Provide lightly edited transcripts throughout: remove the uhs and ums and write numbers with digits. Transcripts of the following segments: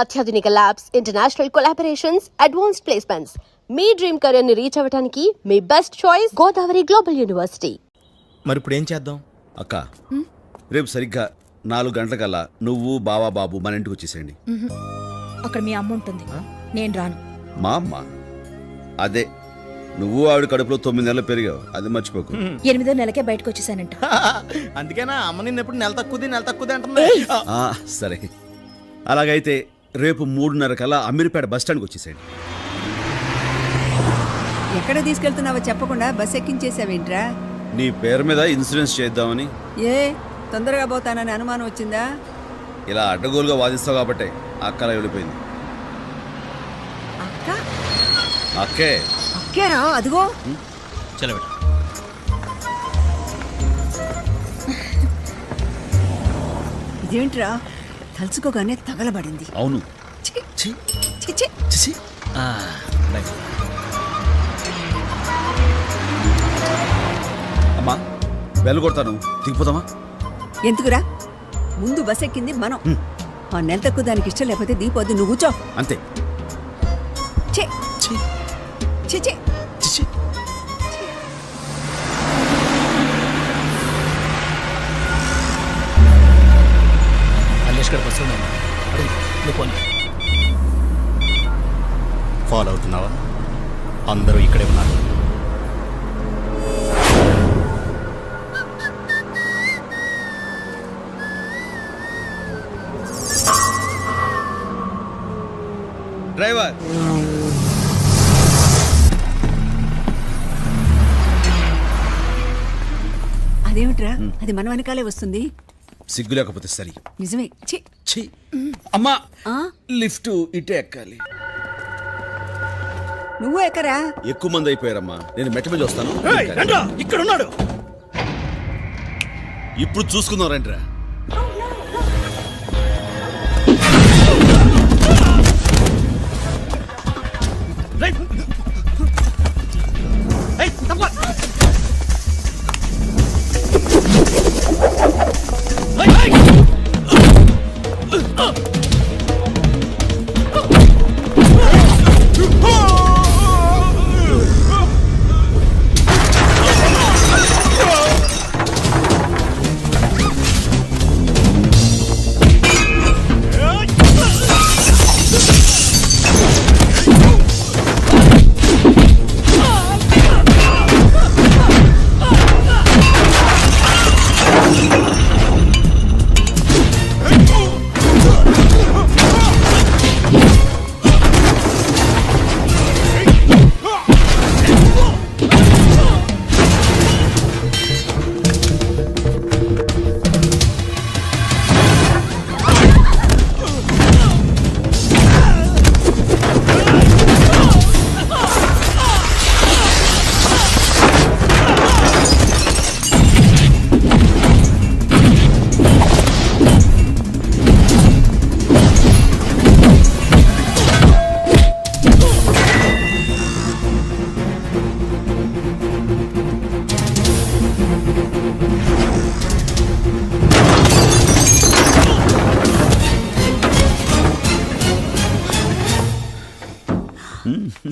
అత్యాధునిక labs, international collaborations, advanced placements. మీ dream career ని రీచ్ అవ్వడానికి మీ best choice Godavari global university. మరి ఇప్పుడు ఏం చేద్దాం? అక్క, రేపు సరిగ్గా 4 గంటలకల్లా నువ్వు బావా బాబు మన ఇంటికి వచ్చేసేయండి. అక్కడ మీ అమ్మ ఉంటుంది, నేను రాను. మా అమ్మ? అదే, నువ్వు ఆవిడ కడుపులో 9 నెలలు పెరిగావు, అది మర్చిపోకు. 8వ నెలకే బయటకు వచ్చేసానంట. అందుకేనా అమ్మ నిన్న ఎప్పుడు నెల తక్కువది అంటున్నా. సరే, అలాగైతే రేపు 3:30 కల్లా అమీర్పేట బస్ స్టాండ్కి వచ్చేసేయండి. ఎక్కడ తీసుకెళ్తున్నావో చెప్పకుండా బస్ ఎక్కించేసావేంట్రా? నీ పేరు మీద ఇన్సూరెన్స్ చేద్దామని. ఏ తొందరగా పోతానని అనుమానం వచ్చిందా? ఇలా అడ్డగోలుగా వాదిస్తావు కాబట్టి అక్కలా వెళ్ళిపోయింది. అక్క అక్కే అక్కేరా, అదిగో. చలో ఇదేంట్రా, తలుచుకోగానే తగలబడింది. అవును. ఛీ, ఛీ, ఛీ, ఛీ. అమ్మా, బెల్ కొడతాను, దిగిపోతామా? ఎందుకురా? ముందు బస్ ఎక్కింది మనం. ఆ నెల తక్కువ దానికి ఇష్టం లేకపోతే దిగిపోద్ది, నువ్వు కూర్చో. అంతే. ఛీ, ఛీ, ఛీ, ఛీ. ఛీ. ఫాలో అవుతున్నావా? అందరూ ఇక్కడే ఉన్నారు. డ్రైవర్, అదేమిట్రా, అది మన వెనకాలే వస్తుంది. సిగ్గు లేకపోతే సరి. నిజమే. ఛీ. ఛీ. అమ్మా, ఆ? లిఫ్ట్ ఇటే ఎక్కాలి. నువ్వు ఎక్కరా? ఎక్కువ మంది అయిపోయారమ్మా, నేను మెట్ట మీద వస్తాను. ఇక్కడ ఉన్నాడు. ఇప్పుడు చూసుకుందాం రండిరా.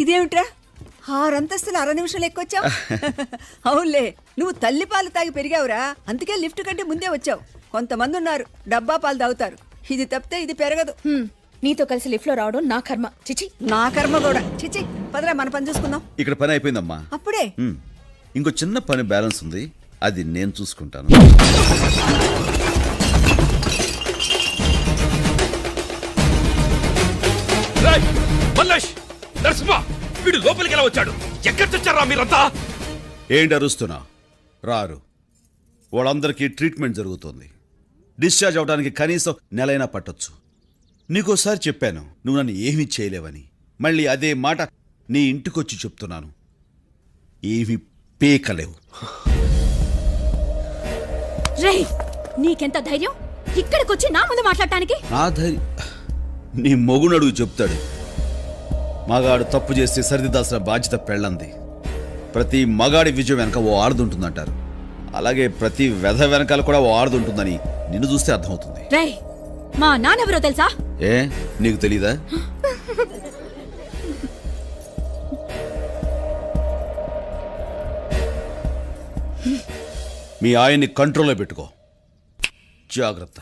ఇదేమిట్రా, 6 అంతస్తులు 6 నిమిషాలు ఎక్కువచ్చావు? అవునులే, నువ్వు తల్లి పాలు తాగి పెరిగావురా, అందుకే లిఫ్ట్ కంటే ముందే వచ్చావు. కొంతమంది ఉన్నారు డబ్బా పాలు తాగుతారు, ఇది తప్పితే ఇది పెరగదు. నీతో కలిసి లిఫ్ట్ లో రావడం నా కర్మ. చిచి, నా కర్మ కూడా. చిచి, పదరా మన పని చూసుకుందాం. ఇక్కడ పని అయిపోయిందమ్మా. అప్పుడే? ఇంకో చిన్న పని బ్యాలెన్స్ ఉంది, అది నేను చూసుకుంటాను. వీడు లోపలికి ఎలా వచ్చాడు? ఎక్కడ తెచ్చారా మీరంతా? ఏంటి అరుస్తున్నా? రారు. వాళ్ళందరికీ ట్రీట్మెంట్ జరుగుతుంది. డిశ్చార్జ్ అవడానికి కనీసం నెలైనా పట్టొచ్చు. నీకోసారి చెప్పాను, నువ్వు నన్ను ఏమీ చేయలేవని. మళ్ళీ అదే మాట నీ ఇంటికొచ్చి చెప్తున్నాను, ఏమీ పీకలేవు. రేయ్, నీకెంత ధైర్యం ఇక్కడికొచ్చి నా ముందు మాట్లాడటానికి? నా ధైర్యం నీ మొగునడుగు చెప్తాడు. మగాడు తప్పు చేస్తే సరిదిద్దాల్సిన బాధ్యత పెళ్ళంది. ప్రతి మగాడి విజయం వెనక ఓ ఆడదుంటుందంటారు. అలాగే ప్రతి వెధ వెనకాల కూడా ఓ ఆడదుంటుందని నిన్ను చూస్తే అర్థమవుతుంది. రేయ్, మా నాన్నెవరో తెలుసా? ఏ నీకు తెలీదా? మీ ఆయన్ని కంట్రోల్లో పెట్టుకో, జాగ్రత్త.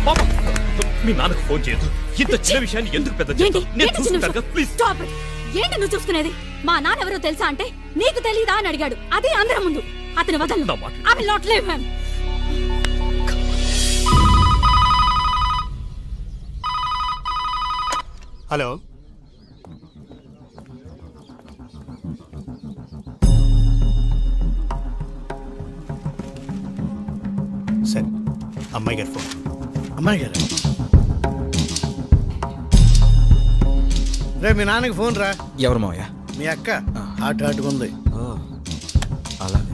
పాప, మీ నాన్నకు ఫోన్ చేయదు. ఇంత చిన్న విషయాన్ని ఎందుకు పెద్ద ఏంటి? చేస్తావు? నేను ఏంటి చిన్న చూసుకుంటాను విషయం? కదా, ప్లీజ్. Stop it. ఏంటి నువ్వు చూసుకునేది? మా నాన్నెవరో తెలుసా అంటే నీకు తెలీదా అని అడిగాడు. అదే అందరం ముందు. అతని వదలను. నా మాట. I will not leave him. Hello, సరే, అమ్మాయి గారు ఫోన్. అమ్మాయి గారు, రే మీ నాన్నకి ఫోన్ రా. ఎవరు మావయ్య? మీ అక్క ఆటుకుంది. అలాగే.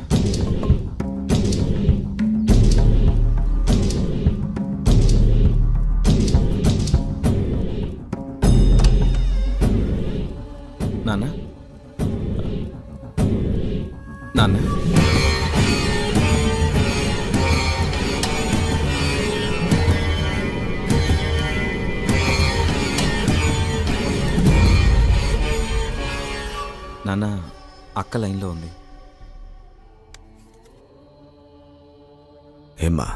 నాన్న, నాన్న, నాన్న, అక్క లైన్లో ఉంది. ఏమ్మా?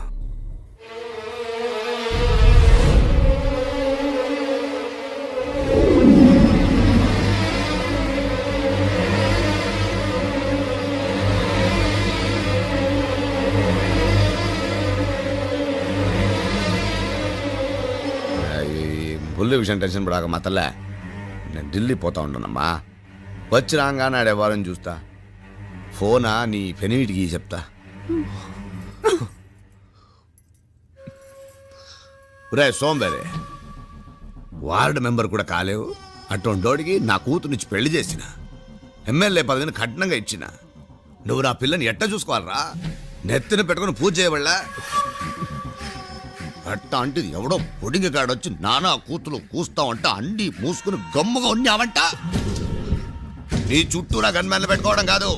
బుల్లి విషయం టెన్షన్ పడాక మా తల్లే, నేను ఢిల్లీ పోతా ఉంటానమ్మా. వచ్చి రాగానే ఆడేవారని చూస్తా. ఫోనా నీ పెనిమిటికి చెప్తా. రే సోంబేరే, వార్డు మెంబర్ కూడా కాలేవు. అటువంటోడికి నా కూతురునిచ్చి పెళ్లి చేసిన, ఎమ్మెల్యే పదవిని కఠినంగా ఇచ్చిన. నువ్వు నా పిల్లని ఎట్ట చూసుకోవాలరా? నెత్తిన పెట్టుకుని పూజ చేయబడలా? అట్ట అంటే ఎవడో పొడిగి కాడొచ్చి నానా కూతురు కూస్తావంట అండి మూసుకుని గమ్ముగా ఉన్నావంట. నీ చుట్టూ నా గన్మ్యాన్లు పెట్టుకోవడం కాదు,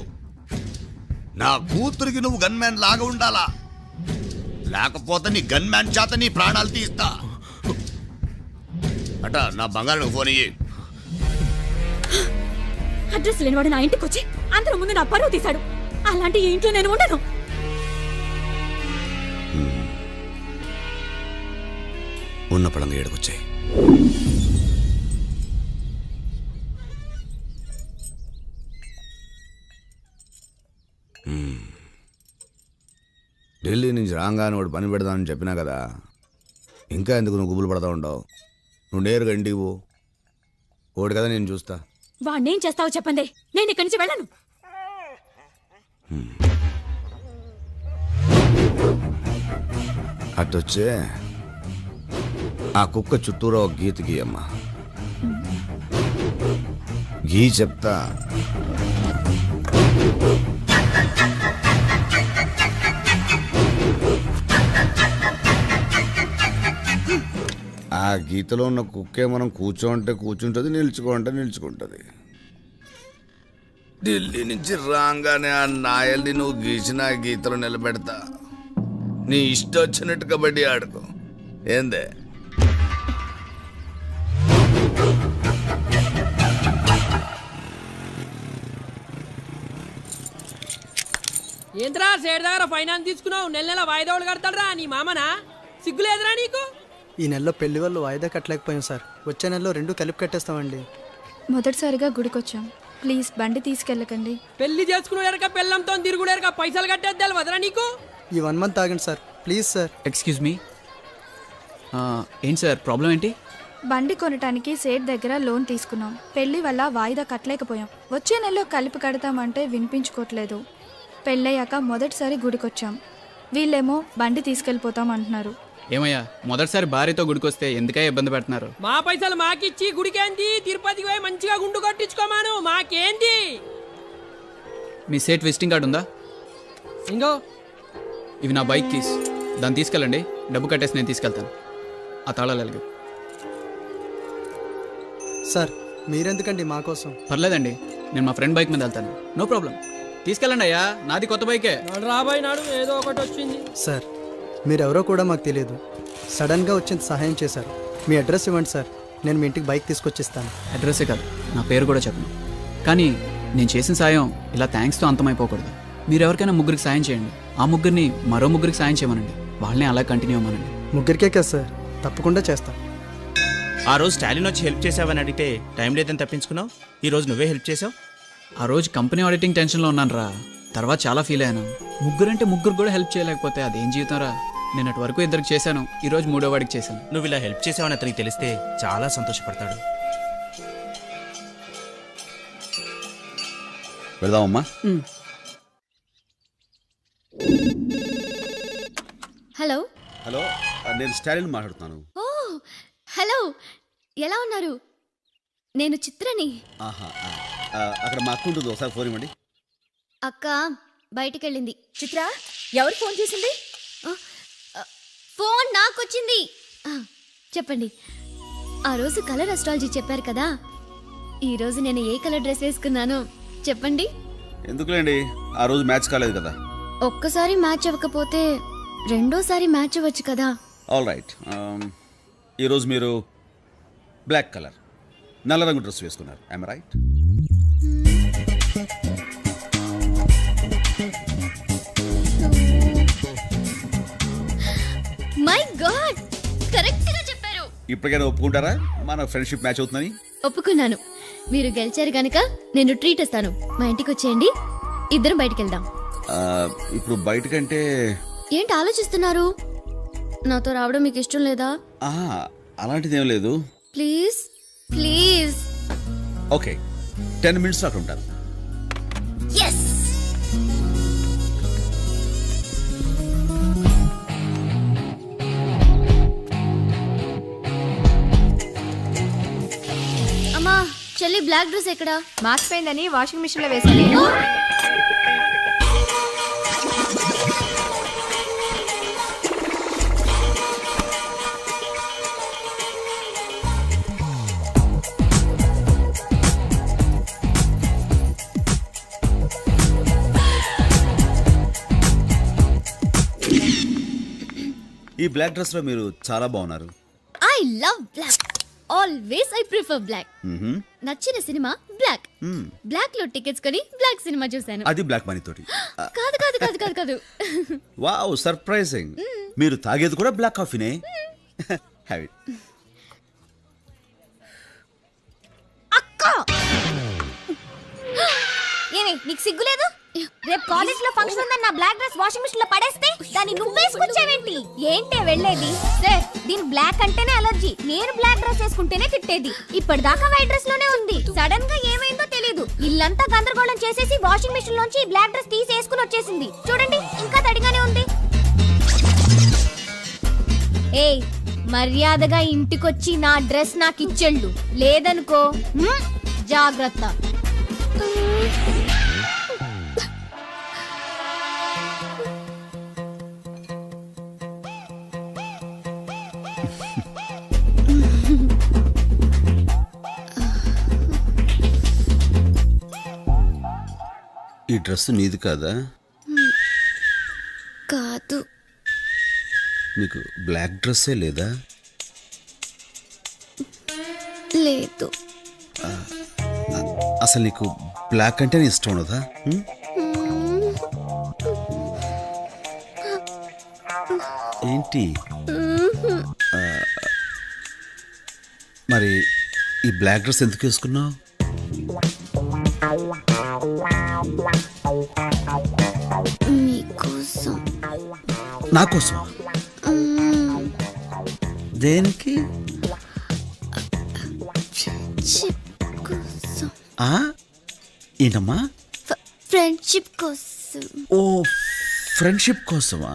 నా కూతురికి నువ్వు గన్మ్యాన్ లాగా ఉండాలా. లేకపోతే నీ గన్మ్యాన్ చేత నీ ప్రాణాలు తీస్తా. అట నా బంగారు ఫోన్ ఇయ్యి. అడ్రస్ లేనివాడు నా ఇంటికి వచ్చి అందరి ముందు నా పరువు తీశాడు. అలాంటి ఈ ఇంట్లో నేను ఉండను. ఉన్న పడంగా ఏడుకొచ్చాయి. ఢిల్లీ నుంచి రాగానే వాడు పని పెడదామని చెప్పినా కదా, ఇంకా ఎందుకు నువ్వు గుబులు పడతా ఉండవు? నువ్వు నేరుగా ఇంటికి పో. ఓడి కదా నేను చూస్తా. వాడినేం చేస్తావో చెప్పండి, నేను ఇక్కడి నుంచి వెళ్ళను. అట్టొచ్చే ఆ కుక్క చుట్టూరా ఒక గీత గీయమ్మా. గీ చెప్తా. ఆ గీతలో ఉన్న కుక్కే మనం కూర్చోంటే కూర్చుంటుంది, నిల్చుకోంటే నిల్చుకుంటుంది. ఢిల్లీ నుంచి రాగానే ఆ నాయల్ని నువ్వు గీసిన ఆ గీతలో నిలబెడతా. నీ ఇష్టం వచ్చినట్టు కబడ్డీ ఆడుకో. ఏందే? ఏంద్రా సేడ్ దగ్గర ఫైనాన్స్ తీసుకున్నావు? నెల నెల వాయిదాలు కడతాడరా నీ మామనా? సిగ్గులేదురా నీకు? ఈ నెలలో పెళ్లి వల్ల వాయిదా కట్టలేకపోయాం సార్. వచ్చే నెలలో 2 కలిపి కట్టేస్తామండి. మొదటిసారిగా గుడికొచ్చాం, ప్లీజ్ బండి తీసుకెళ్ళకండి. పెళ్లి చేసుకునేరక పెళ్ళంతో తిరుగుడేరక పైసలు కట్టేద్దాలు వదరా నీకు? ఈ 1 మంత్ ఆగండి sir, please sir. Excuse me, ఏంటి సార్ ప్రాబ్లం ఏంటి? బండి కొనటానికి సేట్ దగ్గర లోన్ తీసుకున్నాం. పెళ్లి వల్ల వాయిదా కట్టలేకపోయాం. వచ్చే నెలలో కలిపి కడతామంటే వినిపించుకోవట్లేదు. పెళ్ళయ్యాక మొదటిసారి గుడికొచ్చాం. వీళ్ళేమో బండి తీసుకెళ్ళిపోతాం అంటున్నారు. ఏమయ్యా, మొదటిసారి భార్యతో గుడికొస్తే ఎందుకయ్యా ఇబ్బంది పెడుతున్నారు? మా పైసలు మాకిచ్చి గుడికేంది, తిరుపతికి పోయి మంచిగా గుండు కొట్టించుకోమాను. మాకేంది? మీ సేట్ విజిటింగ్ కార్డు ఉందా? ఇంకో ఇవి నా బైక్ కీస్, దాన్ని తీసుకెళ్ళండి. డబ్బు కట్టేసి నేను తీసుకెళ్తాను. ఆ తాళాలు అలాగే. సార్ మీరెందుకండి మా కోసం? పర్లేదండి, నేను మా ఫ్రెండ్ బైక్ మీద వెళ్తాను. నో ప్రాబ్లం, తీసుకెళ్ళండి అయ్యా, నాది కొత్త బైకే. రాబాయి నాడు ఏదో ఒకటి వచ్చింది. సార్ మీరెవరో కూడా మాకు తెలియదు. సడన్గా వచ్చి సహాయం చేశారు. మీ అడ్రస్ ఇవ్వండి సార్, నేను మీ ఇంటికి బైక్ తీసుకొచ్చిస్తాను. అడ్రస్సే కాదు, నా పేరు కూడా చెప్పను. కానీ నేను చేసిన సాయం ఇలా థ్యాంక్స్తో అంతమైపోకూడదు. మీరు ఎవరికైనా ముగ్గురికి సాయం చేయండి, ఆ ముగ్గురిని మరో ముగ్గురికి సాయం చేయమనండి, వాళ్ళని అలా కంటిన్యూ అవ్వమనండి. ముగ్గురికే కదా సార్, తప్పకుండా చేస్తాం. ఆ రోజు స్టాలిన్ వచ్చి హెల్ప్ చేసావని అడిగితే టైం లేదని తప్పించుకున్నావు. ఈ రోజు నువ్వే హెల్ప్ చేసావు. ఆ రోజు కంపెనీ ఆడిటింగ్ టెన్షన్లో ఉన్నాను రా. తర్వాత చాలా ఫీల్ అయ్యాను. ముగ్గురంటే ముగ్గురు కూడా హెల్ప్ చేయలేకపోతే అదేం జీవితం రా. నేను అటు వరకు ఇద్దరికి చేశాను, ఈరోజు మూడో వాడికి చేశాను. నువ్వు ఇలా హెల్ప్ చేసావని అతనికి తెలిస్తే చాలా సంతోషపడతాడు. వెళ్దామమ్మా. హలో హలో, నేను స్టాలిన్ మాట్లాడుతున్నాను. ఓ హలో, ఎలా ఉన్నారు? నేను చిత్రని. ఆహా, అక్కడ మా అక్క ఉంటుంది, ఒకసారి ఫోన్ ఇవ్వండి. అక్క బయటికెళ్ళింది. చిత్ర, ఎవరు ఫోన్ చేసింది? ఫోన్ నాకొచ్చింది. చెప్పండి. ఆ రోజు కలర్ అస్ట్రాలజీ చెప్పారు కదా, ఈ రోజు నేను ఏ కలర్ డ్రెస్ వేసుకున్నాను చెప్పండి. ఎందుకులేండి, ఆ రోజు మ్యాచ్ కాలేదు కదా. ఒక్కసారి మ్యాచ్ అవ్వకపోతే రెండోసారి మ్యాచ్ అవ్వచ్చు కదా. ఆల్ రైట్, ఈరోజు మీరు బ్లాక్ కలర్ నల్ల రంగు డ్రెస్ వేసుకున్నారు. I'm right? My God, correct గా చెప్పారు. ఇప్పటికైనా ఒప్పుకుంటారా మన ఫ్రెండ్షిప్ మ్యాచ్ అవుతుందని? ఒప్పుకున్నాను. మీరు గెలిచారు గనక నేను ట్రీట్ ఇస్తాను. మా ఇంటికి వచ్చేయండి, ఇద్దరం బయటికి వెళ్దాం. ఇప్పుడు బయటకంటే ఏంటి ఆలోచిస్తున్నారు? నాతో రావడం మీకు ఇష్టం లేదా? అలాంటిదేం లేదు. Please please. ఓకే, 10 minutes అక్కడ ఉంటాను. ఎస్. అమ్మా, చెల్లి బ్లాక్ డ్రెస్ ఎక్కడా? మార్చిపోయిందని వాషింగ్ మిషన్ లో వేసాను. ఈ బ్లాక్ డ్రెస్ లో మీరు చాలా బాగున్నారు. I love black. Always I prefer black. నచ్చిన సినిమా బ్లాక్. బ్లాక్ లో టికెట్స్ కొని బ్లాక్ సినిమా చూశాను. అది బ్లాక్ మనీ తోటి? కాదు కాదు కాదు కాదు కాదు. Wow, surprising. మీరు తాగేది కూడా బ్లాక్ కాఫీనే? Have it. అక్క, ఏమే నీకు సిగ్గులేదు? రేపు కాలేజ్ లో ఫంక్షన్ ఉందని నా బ్లాక్ డ్రెస్ వాషింగ్ మిషన్ లో పడేస్తే దాన్ని నువ్వేసుకొచ్చావేంటి? ఏంటే వెళ్ళేది? సార్, దీని బ్లాక్ అంటేనే అలర్జీ. నేను బ్లాక్ డ్రెస్ వేసుకుంటేనే తిట్టేది. ఇప్పటిదాకా వైట్ డ్రెస్ లోనే ఉంది. సడన్ గా ఏమైందో తెలీదు. ఇల్లంతా గందరగోళం చేసేసి వాషింగ్ మిషన్ లోంచి ఈ బ్లాక్ డ్రెస్ తీసేసుకుని వచ్చేసింది. చూడండి, ఇంకా తడిగానే ఉంది. ఏయ్, మర్యాదగా ఇంటికొచ్చి నా డ్రెస్ నాకు ఇచ్చెళ్ళు, లేదనుకో జాగ్రత్త. ఈ డ్రెస్ నీది కాదా? కాదు. నీకు బ్లాక్ డ్రెస్సే లేదా? లేదు. అసలు నీకు బ్లాక్ అంటేనే ఇష్టం ఉండదా? ఏంటి మరి ఈ బ్లాక్ డ్రెస్ ఎందుకు వేసుకున్నావు? మీకోసం. నా కోసం? దేనికి? ఏంటమ్మా? ఫ్రెండ్షిప్ కోసం. ఓ, ఫ్రెండ్షిప్ కోసమా?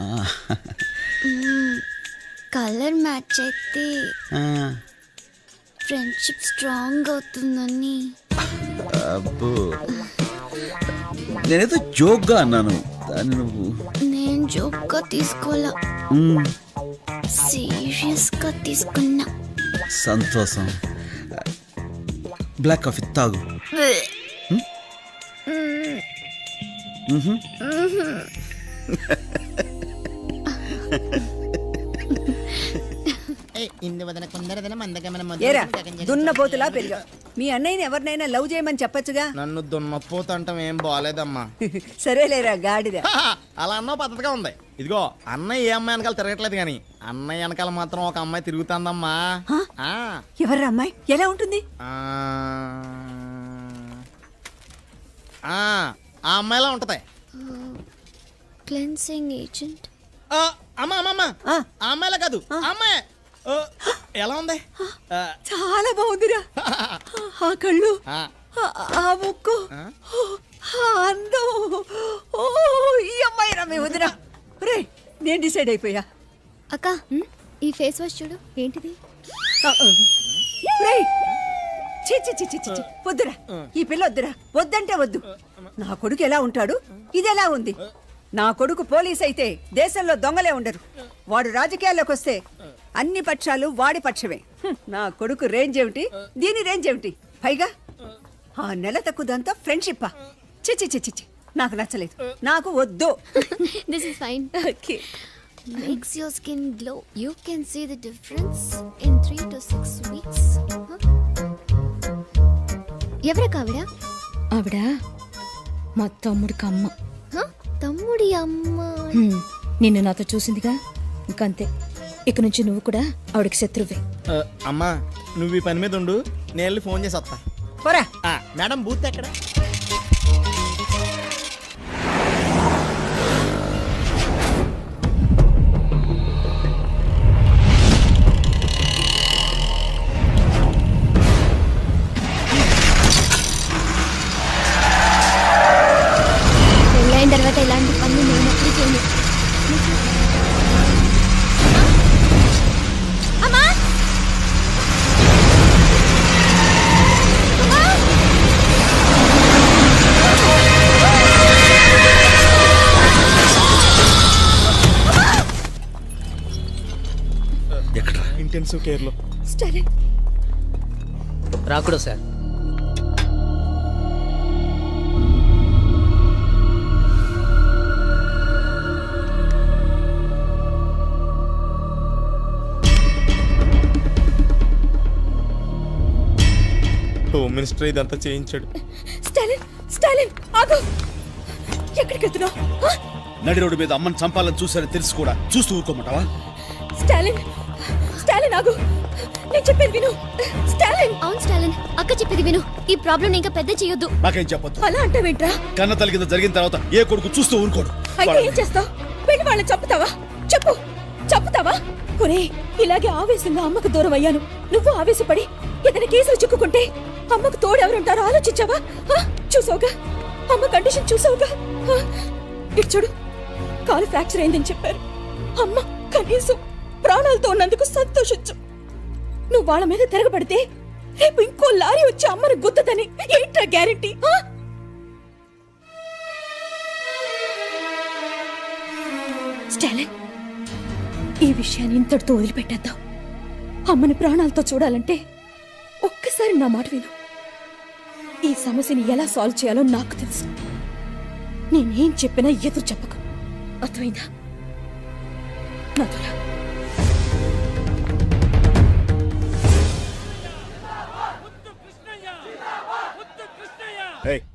కలర్ మ్యాచ్ అయితే ఫ్రెండ్షిప్ స్ట్రాంగ్ అవుతుందని. అబ్బో, నేనేదో జోక్గా అన్నాను. దాన్ని నువ్వు. నేను జోక్గా తీసుకోవాలా, సీరియస్ గా తీసుకున్నా. సంతోషం. బ్లాక్ కాఫీ తాగు. ఏరా దున్నపోతులా పెరిగా మీ అన్నయ్యని ఎవరినైనా లవ్ చేయమని చెప్పొచ్చుగా. నన్ను దున్నపోతు అంటాం ఏం బాగాలేదమ్మా. సరేలేరా గాడిద. అలా అన్న పద్ధతిగా ఉంది. ఇదిగో అన్నయ్య ఏ అమ్మాయి వెనకాల తిరగట్లేదు కానీ అన్నయ్య వెనకాల మాత్రం ఒక అమ్మాయి తిరుగుతుందమ్మా. ఎవర్రా అమ్మాయి? ఎలా ఉంటుంది? ఆ అమ్మాయిలా ఉంటది. Cleansing agent. అమ్మా అమ్మమ్మ ఆ అమ్మాయిలా కాదు అమ్మాయి. ఎలా ఉంది? చాలా బాగుందిరా. ఆ కళ్ళు, ఆ ముక్కు, అందం. ఓ ఈ అమ్మాయి రా మీ వదిన. రే నేను డిసైడ్ అయిపోయా. అక్క ఈ ఫేస్ వాష్ చూడు. ఏంటిది? చి చి చి చి చి. వద్దురా, ఈ పిల్ల వద్దురా. వద్దంటే వద్దు. నా కొడుకు ఎలా ఉంటాడు? ఇది ఎలా ఉంది? నా కొడుకు పోలీస్ అయితే దేశంలో దొంగలే ఉండరు. వాడు రాజకీయాల్లోకి వస్తే అన్ని పక్షాలు వాడి పక్షమే. నా కొడుకు రేంజ్ ఏమిటి, దీని రేంజ్ ఏమిటి? పైగా ఆ నెల తక్కువదంతా ఫ్రెండ్షిప్పా? చిచి చిచి చి. నాకు నచ్చలేదు, నాకు వద్దు. This is fine. Okay. Makes your skin glow. You can see the difference in 3 to 6 weeks. ఎవరా కావిడ? ఆవిడ మా తమ్ముడికి అమ్మ. తమ్ముడి అమ్మ. నిన్ను నాతో చూసిందిగా, ఇంకంతే. ఇక నుంచి నువ్వు కూడా ఆవిడకి శత్రువే. అమ్మా నువ్వు ఈ పని మీద ఉండు, నేను వెళ్ళి ఫోన్ చేసి వస్తా. పోరా. మేడం బూత్ ఎక్కడ? పెళ్ళైన తర్వాత ఇలాంటి పనులు నేను ఎప్పుడు చేయను. అమ్మా ఎక్కడ? ఇంటెన్సివ్ కేర్ లో. స్టాలిన్ రాకూడదు సార్. హోమ్ మినిస్టర్ ఇదంతా చేయించాడు. స్టాలిన్ స్టాలిన్ ఆగు. ఎక్కడికి వెళ్తున్నావు? నడి రోడ్డు మీద అమ్మని చంపాలని చూసారని తెలిసి కూడా చూస్తూ ఊరుకోమంటావా? స్టాలిన్ స్టాలిన్ ఆగు. నేను చెప్పేది విను. స్టాలిన్. అవును స్టాలిన్, అక్క చెప్పేది విను. ఈ ప్రాబ్లం ఇంకా పెద్ద చేయొద్దు. నాకేం చెప్పొద్దు. అలా అంటావేంట్రా? కన్న తల్లి కింద జరిగిన తర్వాత ఏ కొడుకు చూస్తూ ఊరుకోడు. అయితే ఏం చేస్తావు? వెళ్ళి వాళ్ళని చంపుతావా? చెప్పు, చంపుతావా? ఒరే ఇలాగే ఆవేశంగా అమ్మకు దూరం అయ్యాను. నువ్వు ఆవేశపడి ఏదైనా కేసులు చిక్కుకుంటే అమ్మకు తోడెవరుంటారో ఆలోచించావా? చూసావుగా అమ్మ కండిషన్, చూసావుగా. ఇటు చూడు, కాలు ఫ్రాక్చర్ అయిందని చెప్పారు. అమ్మ కనీసం ప్రాణాలతో ఉన్నందుకు సంతోషించు. నువ్వు వాళ్ళ మీద తిరగబడితే రేపు ఇంకో లారీ వచ్చి అమ్మని గుద్దదని ఏంట్రా గ్యారెంటీ? స్టాలిన్, ఈ విషయాన్ని ఇంతటితో వదిలిపెట్టేద్దాం. అమ్మని ప్రాణాలతో చూడాలంటే ఒక్కసారి నా మాట విను. ఈ సమస్యని ఎలా సాల్వ్ చేయాలో నాకు తెలుసు. నేనేం చెప్పినా ఎదురు చెప్పకు, అర్థమైందా? నాతో రా.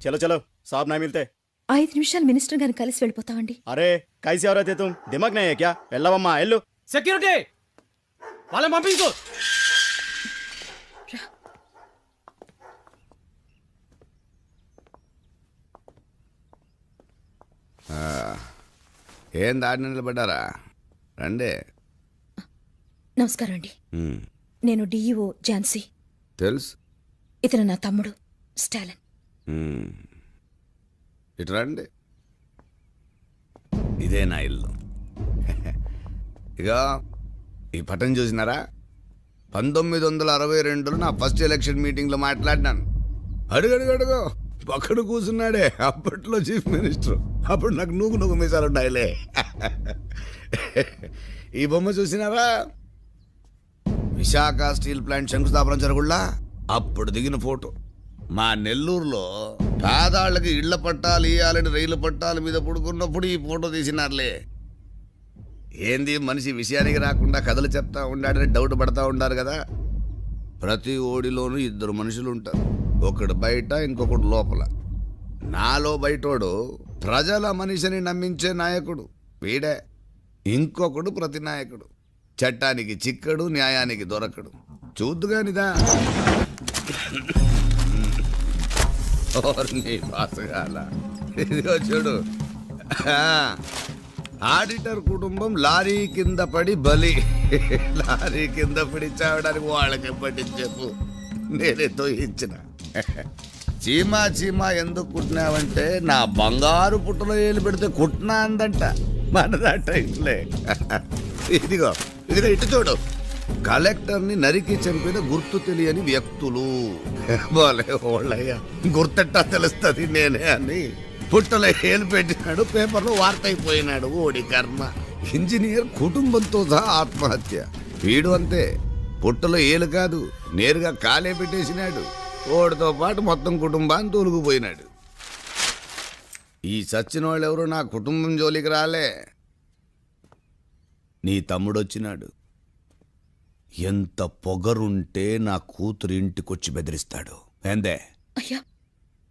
చలో చలో సాబ్ నా మిల్తే. 5 నిమిషాలు మినిస్టర్ గారిని కలిసి వెళ్ళిపోతామండి. అరే కైసి ఎవరైతే తుమ్ దిమాగ్ నహీ హై క్యా? వెళ్ళవమ్మా వెళ్ళు. సెక్యూరిటీ వాళ్ళని పంపించు. ఏం దాడి నిలబడ్డారా? రండి. నమస్కారం అండి. నేను డిఈఓ ఝాన్సీ. తెలుసు. ఇతను నా తమ్ముడు స్టాలిన్. ఇటు రండి. ఇదే నా ఇల్లు. ఇక ఈ పటం చూసినారా? 1962లో నా ఫస్ట్ ఎలక్షన్ మీటింగ్లో మాట్లాడినాను. అడుగడుగడుగో పక్కడు కూర్చున్నాడే అప్పట్లో చీఫ్ మినిస్టర్. అప్పుడు నాకు నూగు మీసాలు ఉన్నాయిలే. ఈ బొమ్మ చూసినారా? విశాఖ స్టీల్ ప్లాంట్ శంకుస్థాపన జరుగుళ్ళా అప్పుడు దిగిన ఫోటో. మా నెల్లూరులో పేదాళ్ళకి ఇళ్ల పట్టాలు ఇయ్యాలని రైలు పట్టాల మీద పడుకున్నప్పుడు ఈ ఫోటో తీసినారులే. ఏంది మనిషి విషయానికి రాకుండా కథలు చెప్తా ఉండాడని డౌట్ పడతా ఉండారు కదా. ప్రతి ఓడిలోనూ ఇద్దరు మనుషులు ఉంటారు, ఒకడు బయట ఇంకొకడు లోపల. నాలో బయటోడు ప్రజల మనిషిని నమ్మించే నాయకుడు వీడే, ఇంకొకడు ప్రతి నాయకుడు. చట్టానికి చిక్కడు, న్యాయానికి దొరకడు. చూద్దుగానిదా బాసగాల ఇదిగో చూడు, ఆడిటర్ కుటుంబం లారీ కింద పడి బలి. లారీ కింద పడి చావడానికి వాళ్ళకి పట్టించేపు నేనే తోయించిన. చీమా చీమా ఎందుకు కుట్టినావంటే నా బంగారు పుట్టలో ఏలు పెడితే కుట్టినా అందంట. మనదంట ఇట్లే. ఇదిగో ఇదిగో ఇటు చూడు, కలెక్టర్ని నరికి చంపిన గుర్తు తెలియని వ్యక్తులు. బాలే ఓళ్ళయ్యా, గుర్తెట్టా తెలుస్తుంది నేనే అని పుట్టలో ఏలు పెట్టినాడు, పేపర్లో వార్త అయిపోయినాడు. ఓడి కర్మ. ఇంజనీర్ కుటుంబంతో సహా ఆత్మహత్య. వీడు అంతే, పుట్టలో ఏలు కాదు నేరుగా కాలే పెట్టేసినాడు. ఓడితో పాటు మొత్తం కుటుంబాన్ని తోలుకుపోయినాడు. ఈ చచ్చిన వాళ్ళు ఎవరు నా కుటుంబం జోలికి రాలే. నీ తమ్ముడు వచ్చినాడు. ఎంత పొగరుంటే నా కూతురు ఇంటికొచ్చి బెదిరిస్తాడు. ఏందే? అయ్యా,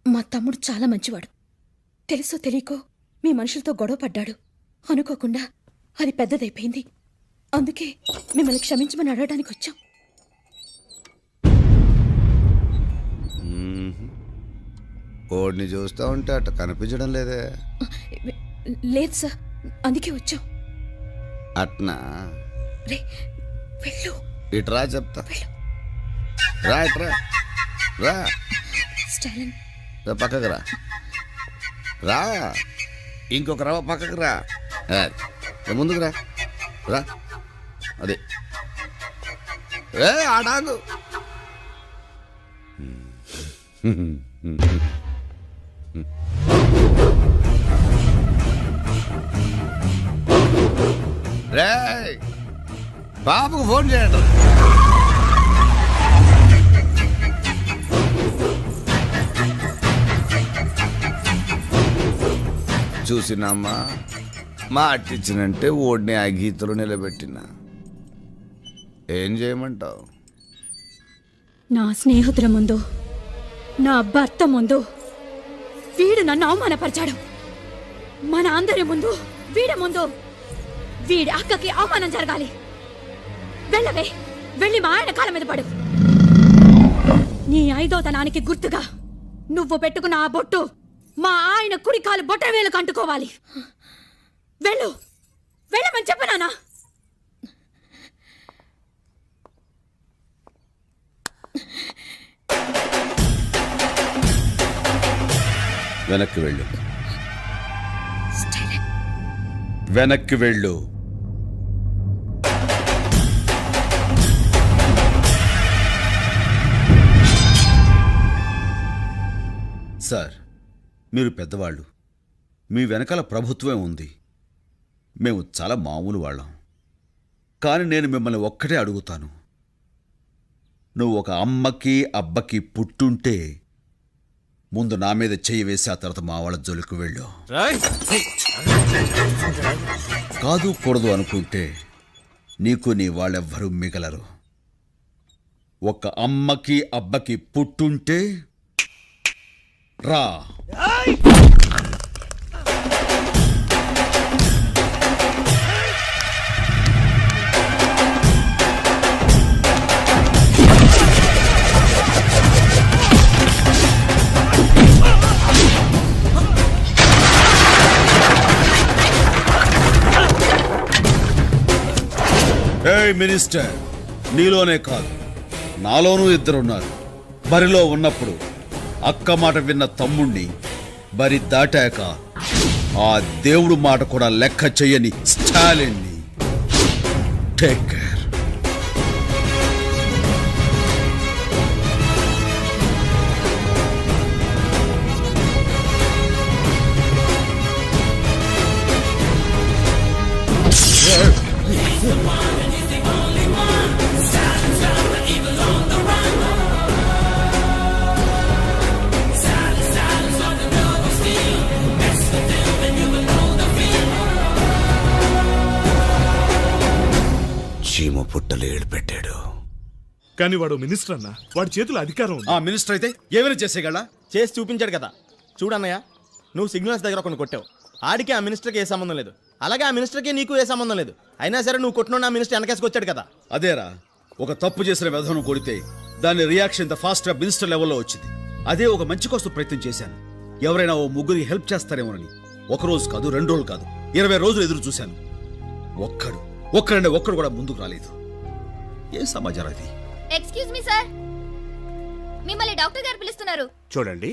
మా తమ్ముడు చాలా మంచివాడు. తెలుసో తెలియకో మీ మనుషులతో గొడవ పడ్డాడు. అనుకోకుండా అది పెద్దదైపోయింది. అందుకే మిమ్మల్ని క్షమించమని అడగడానికి వచ్చాం. ఓడిని చూస్తా ఉంటే అట్ట కనిపించడం లేదే. లేదు సార్, అందుకే వచ్చాం. అట్నా? రే వెళ్ళు. ఇట్రా చెప్తా. రా ఇట్రా, రా స్టాలిన్. పక్కకు రా. రా, ఇంకొక రవ పక్కకు రా. ముందుకు రా. రా అదే ఆడాను. రే బాబుకు ఫోన్ చేయండి. చూసినమ్మా, మా అట్టిచ్చినంటే ఓడిని ఆ గీతలు నిలబెట్టిన. ఏం చేయమంటావు? నా స్నేహితుల ముందు, నా భర్త ముందు వీడు నన్ను అవమానపరిచాడు. మన అందరి ముందు, వీడి ముందు వీడి అక్కకి అవమానం జరగాలి. వెళ్ళవే, వెళ్ళి మా ఆయన కాళ్ళ మీద పడు. నీ ఐదోతనానికి గుర్తుగా నువ్వు పెట్టుకున్న ఆ బొట్టు మా ఆయన కుడి కాలు బొట్ట వేలకు అంటుకోవాలి. వెళ్ళు, వెళ్ళమని చెప్పనానా? వెనక్కి వెళ్ళు, వెనక్కి వెళ్ళు. సార్, మీరు పెద్దవాళ్ళు, మీ వెనకాల ప్రభుత్వం ఉంది. మేము చాలా మామూలు వాళ్ళం. కానీ నేను మిమ్మల్ని ఒక్కటే అడుగుతాను. నువ్వు ఒక అమ్మకి అబ్బకి పుట్టుంటే ముందు నా మీద చెయ్యి వేసి ఆ తర్వాత మా వాళ్ళ జోలికి వెళ్ళు. కాదు కూడదు అనుకుంటే నీకు నీ వాళ్ళెవ్వరూ మిగలరు. ఒక అమ్మకి అబ్బకి పుట్టుంటే రా. ఏయ్ మినిస్టర్, నీలోనే కాదు నాలోనూ ఇద్దరున్నారు. బరిలో ఉన్నప్పుడు అక్క మాట విన్న తమ్ముణ్ణి, బరి దాటాక ఆ దేవుడు మాట కూడా లెక్క చెయ్యని స్టాలిన్ని. Take care. పుట్టలు ఏడు పెట్టాడు. కానీ వాడు మినిస్టర్ అన్న, వాడి చేతిలో అధికారం ఉంది. ఆ మినిస్టర్ అయితే ఏమైనా చేసేగలడా? చేసి చూపించాడు కదా. చూడన్నయ్య, నువ్వు సిగ్నల్స్ దగ్గర కొన్ని కొట్టావు. ఆడికి ఆ మినిస్టర్కి ఏ సంబంధం లేదు, అలాగే ఆ మినిస్టర్కి నీకు ఏ సంబంధం లేదు. అయినా సరే నువ్వు కొట్టిన ఆ మినిస్టర్ వెనకేసుకొచ్చాడు కదా. అదేరా, ఒక తప్పు చేసిన విధానం కొడితే దాని రియాక్షన్ ఇంత ఫాస్ట్గా మినిస్టర్ లెవెల్లో వచ్చింది. అదే ఒక మంచి కోసం ప్రయత్నం చేశాను. ఎవరైనా ఓ ముగ్గురికి హెల్ప్ చేస్తారేమోనని. ఒక రోజు కాదు, 2 రోజులు కాదు, 20 రోజులు ఎదురు చూశాను. ఒక్కడు కూడా ముందుకు రాలేదు. ఏం సమాచారం అది? ఎక్స్క్యూజ్ మీ సార్, మిమ్మల్ని డాక్టర్ గారు పిలుస్తున్నారు. చూడండి,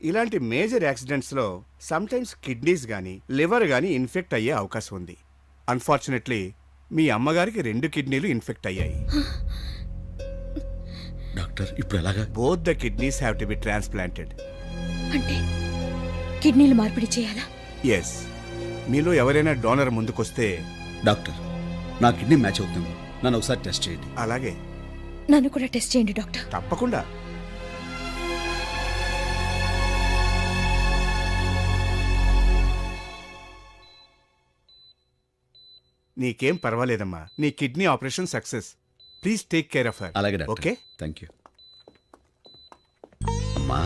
ఇలాంటి మేజర్ యాక్సిడెంట్స్లో సమ్టైమ్స్ కిడ్నీస్ కానీ లివర్ కానీ ఇన్ఫెక్ట్ అయ్యే అవకాశం ఉంది. అన్ఫార్చునేట్లీ మీ అమ్మగారికి 2 కిడ్నీలు ఇన్ఫెక్ట్ అయ్యాయి. డాక్టర్, ఇప్పుడు ఎలాగా? Both the kidneys have to be transplanted. అంటే కిడ్నీలు మార్పిడి చేయాలా? ఎస్. మీలో ఎవరైనా డోనర్ ముందుకొస్తే. డాక్టర్, నా కిడ్నీ మ్యాచ్ అవుతుంది, నన్ను ఒకసారి టెస్ట్ చేయండి. అలాగే, నన్ను కూడా టెస్ట్ చేయండి డాక్టర్. తప్పకుండా. నీకేం పర్వాలేదమ్మా, నీ kidney operation success. Please take care of her. అలాగే డాక్టర్. Okay, thank you. అమ్మా,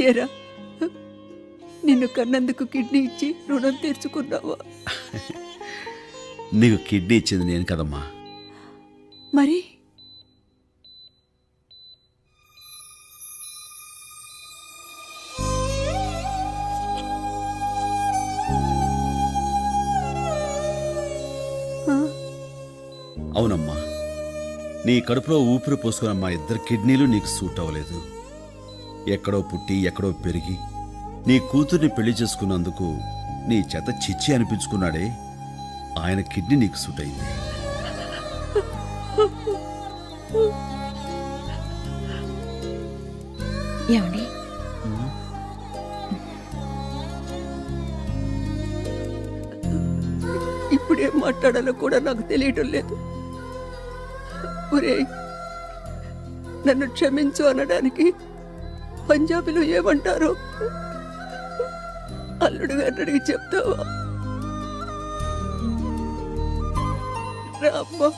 ఏరా, నిన్ను కన్నందుకు కిడ్నీ ఇచ్చి రుణం తీర్చుకున్నావా? నీకు కిడ్నీ ఇచ్చింది నేను కదమ్మా. మరి అవునమ్మా, నీ కడుపులో ఊపిరి పోసుకున్న మా 2 కిడ్నీలు నీకు సూట్ అవ్వలేదు. ఎక్కడో పుట్టి ఎక్కడో పెరిగి నీ కూతుర్ని పెళ్లి చేసుకున్నందుకు నీ చేత చిచ్చి అనిపించుకున్నాడే, ఆయన కిడ్నీ నీకు సూట్ అయింది. ఏమండి, ఇప్పుడేం మాట్లాడాలో కూడా నాకు తెలియటం లేదు. ఒరేయ్, నన్ను క్షమించు అనడానికి పంజాబీలో ఏమంటారు? అల్లుడు గారిని అడిగి చెప్తావా? రామ్మా.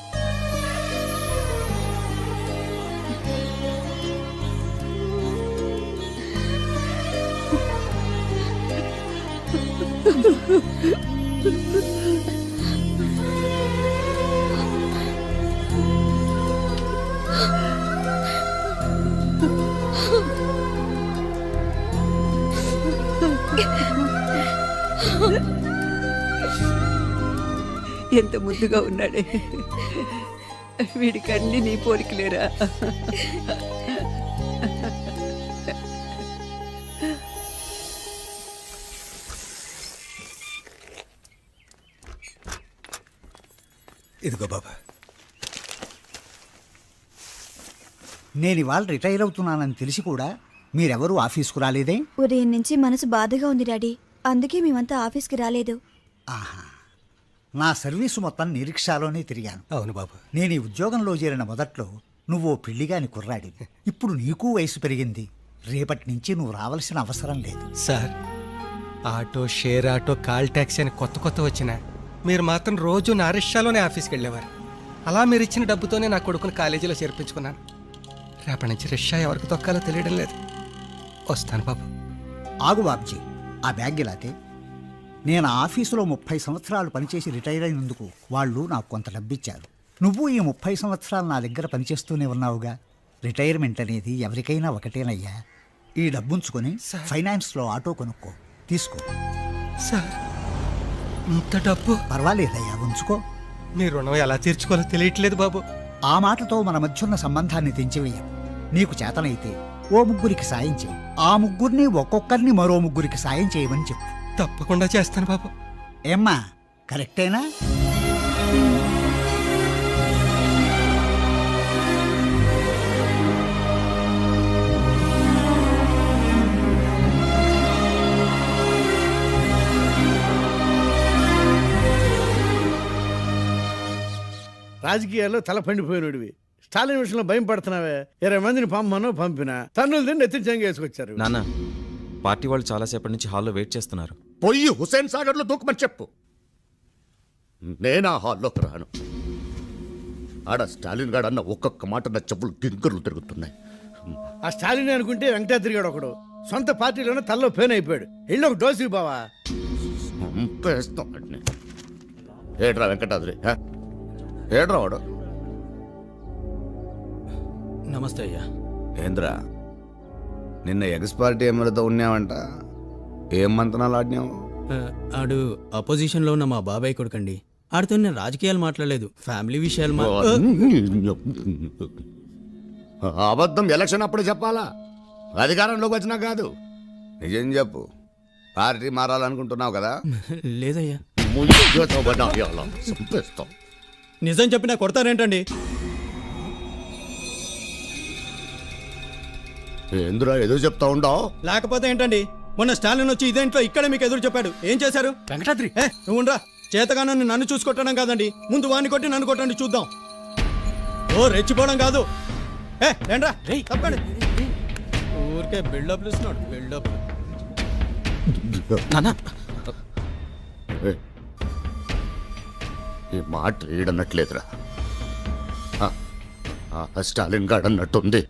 ఎంత ముద్దుగా ఉన్నాడే. వీడికి అన్ని నీ పోలికలేరా? ఇదిగో బాబా, నేను ఇవాళ రిటైర్ అవుతున్నానని తెలిసి కూడా మీరెవరూ ఆఫీస్కు రాలేదే? ఉదయం నుంచి మనసు బాధగా ఉంది డాడీ, అందుకే మేమంతా ఆఫీస్కి రాలేదు. ఆహా, నా సర్వీసు మొత్తం నిరీక్షాలోనే తిరిగాను. అవును బాబు. నేను ఈ ఉద్యోగంలో చేరిన మొదట్లో నువ్వు పిల్లిగాని కుర్రాడి. ఇప్పుడు నీకు వయసు పెరిగింది. రేపటి నుంచి నువ్వు రావాల్సిన అవసరం లేదు. Sir, auto, share auto, call taxi అని కొత్త వచ్చినా మీరు మాత్రం రోజు నా రిక్షాలోనే ఆఫీస్కి వెళ్ళేవారు. అలా మీరు ఇచ్చిన డబ్బుతోనే నా కొడుకుని కాలేజీలో చేర్పించుకున్నాను. రేపటి నుంచి రిక్షా ఎవరికి తొక్కాలో తెలియడం లేదు. వస్తాను బాబు. ఆగు బాబ్జీ, ఆ బ్యాగ్ ఇలాతే. నేను ఆఫీసులో 30 సంవత్సరాలు పనిచేసి రిటైర్ అయినందుకు వాళ్ళు నాకు కొంత డబ్బిచ్చారు. నువ్వు ఈ 30 సంవత్సరాలు నా దగ్గర పనిచేస్తూనే ఉన్నావుగా. రిటైర్మెంట్ అనేది ఎవరికైనా ఒకటేనయ్యా. ఈ డబ్బుంచుకొని ఫైనాన్స్లో ఆటో కొనుక్కో, తీసుకో. సార్, ఇంత డబ్బు? పర్వాలేదయ్యా, ఉంచుకో. మీ రుణం ఎలా తీర్చుకోవాలో తెలియట్లేదు బాబు. ఆ మాటతో మన మధ్యున్న సంబంధాన్ని తెంచివేయం. నీకు చేతనైతే ఓ 3 సాయం చేయి. ఆ 3 ఒక్కొక్కరిని మరో 3 సాయం చేయమని చెప్పు. తప్పకుండా చేస్తాను బాబు. ఏమ్మా, కరెక్టేనా? రాజకీయాల్లో తల పండిపోయినడివి. స్టాలిన్ విషయంలో భయం పడుతున్నావే. 20 మందిని పంపమనో పంపినా తన్నులు తిని నెత్తించంగా వేసుకొచ్చారు. నాన్న, పార్టీ వాళ్ళు చాలాసేపటి నుంచి హాల్లో వెయిట్ చేస్తున్నారు. పొయ్యి హుసేన్ సాగర్లో దూకమని చెప్పు. నేనా హాల్లోకి రాను. ఆడ స్టాలిన్ గాడు అన్న ఒక్కొక్క మాట నా చెప్పులు గింగుర్లు తిరుగుతున్నాయి. ఆ స్టాలిన్ అనుకుంటే వెంకటాద్రి గాడు ఒకడు సొంత పార్టీలోనే తల్లో ఫెయిన్ అయిపోయాడు. వెళ్ళి ఒక డోసు బావా. చంపేస్తాం వాడిని. ఏడ్రా వెంకటాద్రి, ఏడ్రా వాడు. నమస్తే అయ్యా. ఏంద్రా నిన్న ఎగస్ పార్టీ ఎమ్మెల్యేతో ఉన్నావంట, ఏం మంతనాలు ఆడినావు? ఆడు అపోజిషన్లో ఉన్న మా బాబాయ్ కొడుకండి. ఆడితో నేను రాజకీయాలు మాట్లాడలేదు, ఫ్యామిలీ విషయాలు అబద్ధం ఎలక్షన్ అప్పుడు చెప్పాలా, అధికారంలోకి వచ్చినా కాదు. నిజం చెప్పు, పార్టీ మారాలనుకుంటున్నావు కదా? లేదయ్యా. చంపేస్తాం. నిజం చెప్పినా కొడతారేంటండి? ఏంద్రా ఏదో చెప్తా ఉండవు? లేకపోతే ఏంటండి, మొన్న స్టాలిన్ వచ్చి ఇదేంట్లో ఇక్కడ మీకు ఎదురు చెప్పాడు. ఏం చేశారు? వెంకటాద్రి నువ్వు ఉండరా. చేతగానని నన్ను చూసుకొట్టడం కాదండి, ముందు వాడిని కొట్టి నన్ను కొట్టండి చూద్దాం. ఓ రెచ్చిపోవడం కాదు. ఏంట్రా తప్పండి. ఊరికే బిల్డప్లు ఇస్తున్నాడు, బిల్డప్. ఈ మాట రీడన్నట్లేదురా. స్టాలిన్ గాడు అన్నట్టుంది.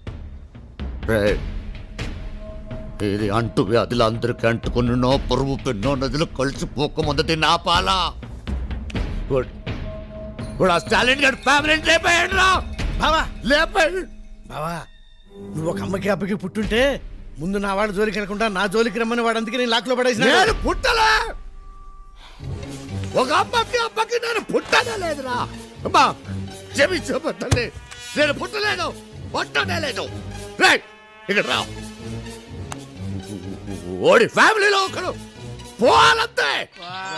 ఇది అంటు వ్యాధులు అందరికి అంటుకున్నో పొరుగు పెన్నో నదులు కలిసిపోకముందు దీన్ని ఆపాలా. స్టాలిన్ గారు ఫ్యామిలీ లేపాడు రా బావా. లేపాడు బావా, నువ్వు ఒక అమ్మకి అబ్బకి పుట్టుంటే ముందు నా వాడు జోలికి వెళ్ళకుండా నా జోలికి రమ్మని వాడు అందుకే నేను లాక్లో పడేసిన. నేను పుట్టలే. ఒక అబ్బకి నేను పుట్టనే లేదురా. అమ్మా చెవి చెప్పలే, నేను పుట్టలేదు, పుట్టనే లేదు. ఇక్కడ రా. ఓడి ఫ్యామిలీలో ఒకడు పోవాలంతే.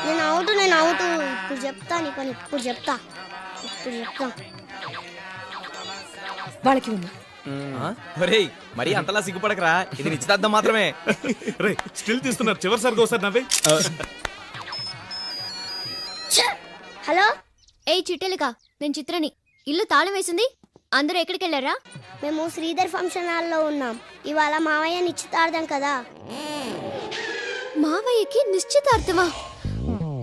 నేను అవుట్ ఇప్పుడు చెప్తా నీ పని, ఇప్పుడు చెప్తా. వాళ్ళకి ఉన్నా మరి అంతలా సిగ్గుపడకరా, ఇది నిశ్చితార్థం మాత్రమే. స్టిల్ తీస్తున్నారు, చివరిసారిగా ఒకసారి నవ్వే. హలో, ఏ చిట్టెలికా, నేను చిత్రని. ఇల్లు తాళం వేసింది, అందరూ ఎక్కడికి వెళ్ళారా? మేము శ్రీధర్ ఫంక్షన్ హాల్లో ఉన్నాం. ఇవాళ మావయ్య నిశ్చితార్థం కదా. మావయ్యకి నిశ్చితార్థమా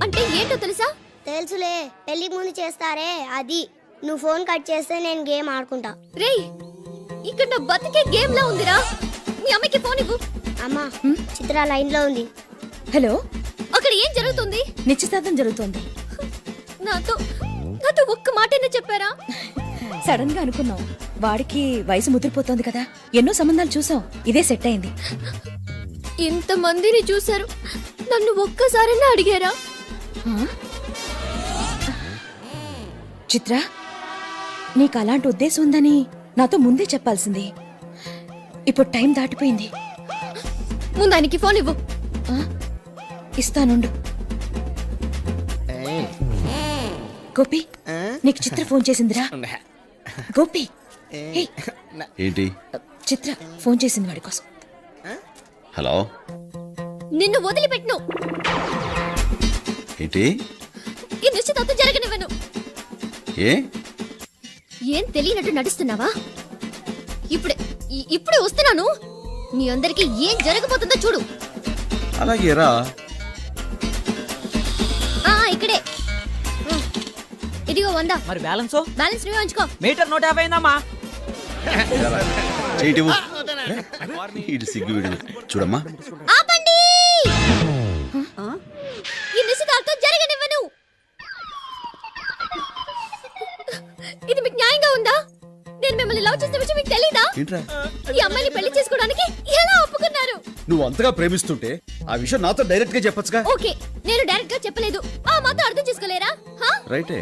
అంటే ఏంటో తెలుసా? తెలుసులే, పెళ్లికి ముందు చేస్తారే అది. నువ్వు ఫోన్ కట్ చేస్తే నేను గేమ్ ఆడుకుంటా. రేయ్, ఇక్కడ నా బతికే గేమ్ లా ఉందిరా. మీ అమ్మకి ఫోన్ ఇవ్వు. అమ్మా, చిత్ర లైన్ లో ఉంది. హలో, అక్కడ ఏం జరుగుతుంది? నిశ్చితార్థం జరుగుతోంది. నాతో ఒక్క మాటైనా చెప్పారా? సడన్ గా అనుకున్నాం, వాడికి వయసు ముదిరిపోతోంది కదా, ఎన్నో సంబంధాలు చూసాం, ఇదే సెట్ అయింది. ఇంత మందిని చూశారు, నన్ను ఒక్కసారైనా అడిగారా? చిత్ర, నీకు అలాంటి ఉద్దేశం ఉందని నాతో ముందే చెప్పాల్సింది. ఇప్పుడు టైం దాటిపోయింది. ముందు ఆయనకి ఫోన్ ఇవ్వు. ఇస్తానుండు. గోపి, నీకు చిత్ర ఫోన్ చేసిందిరా. గోపి, ఏంటి? చిత్ర ఫోన్ చేసింది వాడి కోసం. హలో, నిన్ను వదిలిపెట్టును. ఏంటి? ఈ నిశ్చితార్థం జరగనివ్వను. ఏం తెలియనట్టు నటిస్తున్నావా? ఇప్పుడే వస్తున్నాను. మీ అందరికి ఏం జరగబోతుందో చూడు. అలాగే రా. ఇక్కడే. ఇదిగో 100. మరి బ్యాలెన్స్ నువ్వే ఉంచుకో. మీటర్ 150 అయిందమ్మా. చేయటివు ఇటు సిగ్గు వీడు. చూడమ్మా, ఆపండి. ఈ నిశ్చితార్థం జరగనివ్వను. ఇది మీకు న్యాయంగా ఉందా? నేను మిమ్మల్ని లవ్ చేసిన విషయం మీకు తెలీదా? ఈ అమ్మాయిని పెళ్లి చేసుకోవడానికి ఎలా ఒప్పుకున్నారు? నువ్వు అంతగా ప్రేమిస్తుంటే ఆ విషయం నాతో డైరెక్ట్ గా చెప్పొచ్చుగా. ఓకే, నేను డైరెక్ట్ గా చెప్పలేదు. మాతో అర్థం చేసుకోలేరా? రైటే.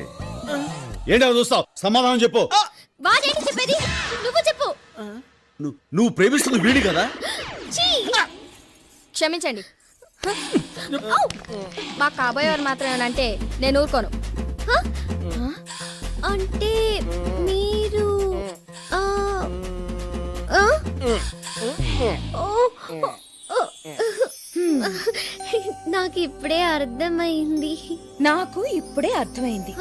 ఏంటి చూస్తావు? సమాధానం చెప్పు. వాడేంటి చెప్పేది? నువ్వు చెప్పు. నువ్వు ప్రేమిస్తుంది వీడి కదా? క్షమించండి, మా కాబోయేవారు మాత్రమేనంటే నేను ఊరుకోను. అంటే మీరు నాకు ఇప్పుడే అర్థమైంది. నాకు ఇప్పుడే అర్థమైంది.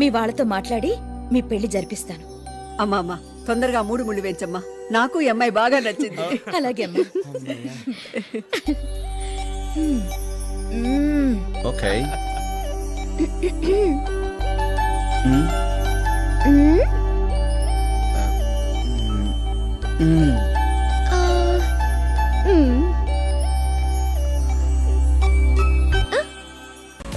మీ వాళ్ళతో మాట్లాడి మీ పెళ్లి జరిపిస్తాను. అమ్మా తొందరగా 3 ముళ్ళు వేయించమ్మా. నాకు ఈ అమ్మాయి బాగా నచ్చింది. అలాగే అమ్మా. Okay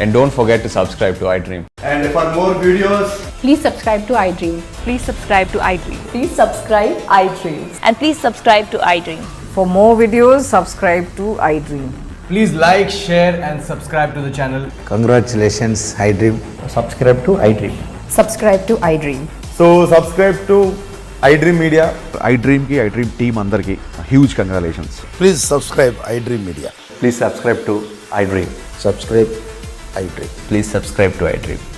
And don't forget to subscribe to iDream. And for more videos, please subscribe to iDream. Please subscribe to iDream. Please subscribe iDream. And please subscribe to iDream. For more videos, subscribe to iDream. please like, share and subscribe to the channel. Congratulations, iDream. Subscribe to iDream. Subscribe to iDream. So subscribe to iDream Media. iDream ki iDream team andarki huge congratulations. Please subscribe iDream Media. Please subscribe to iDream. Subscribe iDream. Please subscribe to iDream.